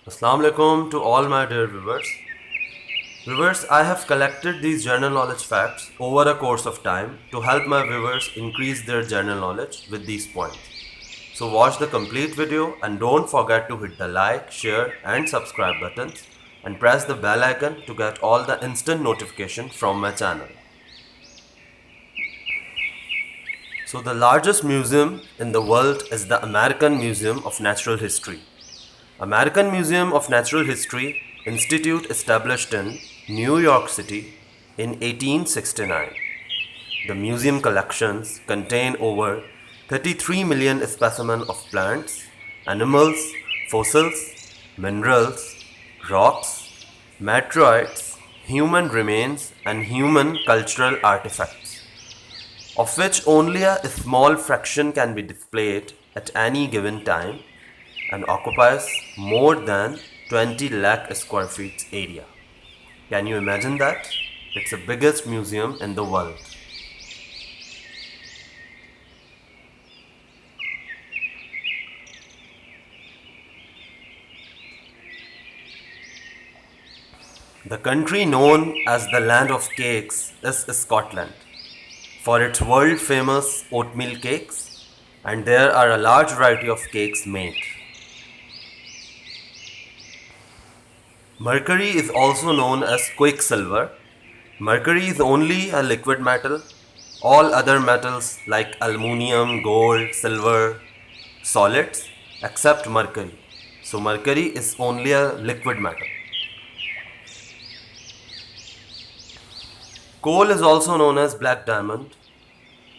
Assalamu alaikum to all my dear viewers. Viewers, I have collected these general knowledge facts over a course of time to help my viewers increase their general knowledge with these points. So watch the complete video and don't forget to hit the like, share and subscribe buttons and press the bell icon to get all the instant notification from my channel. So the largest museum in the world is the American Museum of Natural History. American Museum of Natural History Institute established in New York City in 1869. The museum collections contain over 33 million specimens of plants, animals, fossils, minerals, rocks, meteorites, human remains and human cultural artifacts, of which only a small fraction can be displayed at any given time and occupies more than 20 lakh square feet area. Can you imagine that? It's the biggest museum in the world. The country known as the land of cakes is Scotland, for its world famous oatmeal cakes, and there are a large variety of cakes made. Mercury is also known as quicksilver. Mercury is only a liquid metal. All other metals like aluminium, gold, silver, solids except mercury. So mercury is only a liquid metal. Coal is also known as black diamond.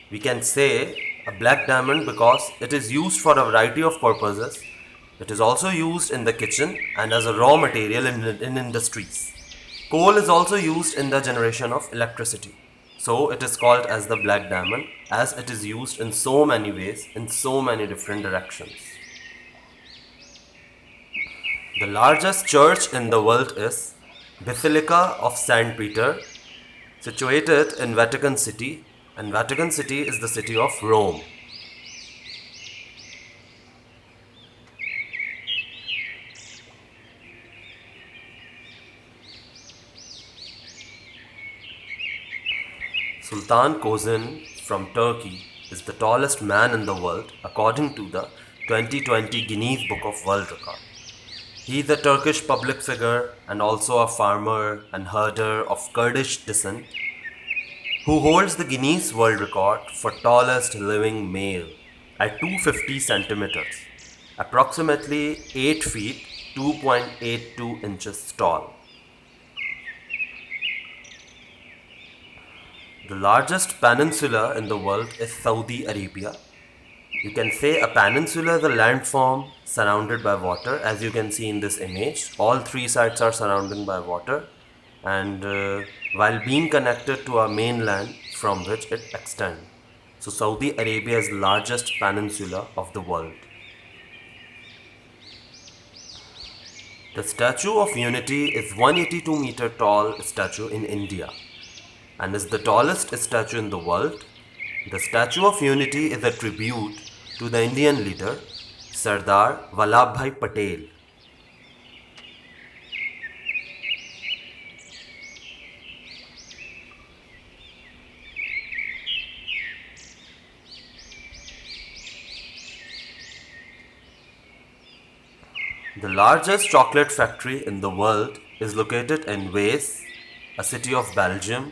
We can say a black diamond because it is used for a variety of purposes. It is also used in the kitchen and as a raw material in industries. Coal is also used in the generation of electricity. So it is called as the black diamond as it is used in so many ways, in so many different directions. The largest church in the world is Basilica of St. Peter, situated in Vatican City, and Vatican City is the city of Rome. Sultan Kozin from Turkey is the tallest man in the world according to the 2020 Guinness Book of World Record. He is a Turkish public figure and also a farmer and herder of Kurdish descent who holds the Guinness World Record for tallest living male at 250 centimeters, approximately 8 feet 2.82 inches tall. The largest peninsula in the world is Saudi Arabia. You can say a peninsula is a landform surrounded by water, as you can see in this image. All three sides are surrounded by water, and while being connected to a mainland from which it extends. So Saudi Arabia is the largest peninsula of the world. The Statue of Unity is 182-meter tall statue in India and is the tallest statue in the world. The Statue of Unity is a tribute to the Indian leader Sardar Vallabhbhai Patel. The largest chocolate factory in the world is located in Wees, a city of Belgium,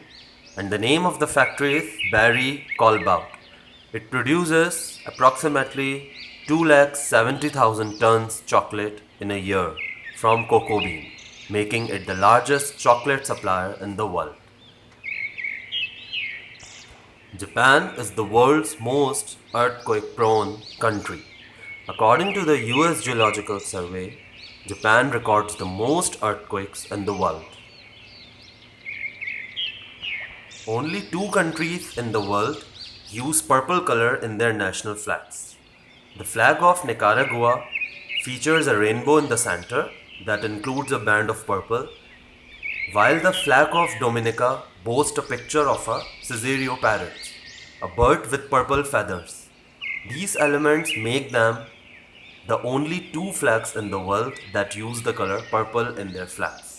and the name of the factory is Barry Callebaut. It produces approximately 270,000 tons chocolate in a year from cocoa bean, making it the largest chocolate supplier in the world. Japan is the world's most earthquake-prone country. According to the US Geological Survey, Japan records the most earthquakes in the world. Only 2 countries in the world use purple color in their national flags. The flag of Nicaragua features a rainbow in the center that includes a band of purple, while the flag of Dominica boasts a picture of a Caesareo parrot, a bird with purple feathers. These elements make them the only two flags in the world that use the color purple in their flags.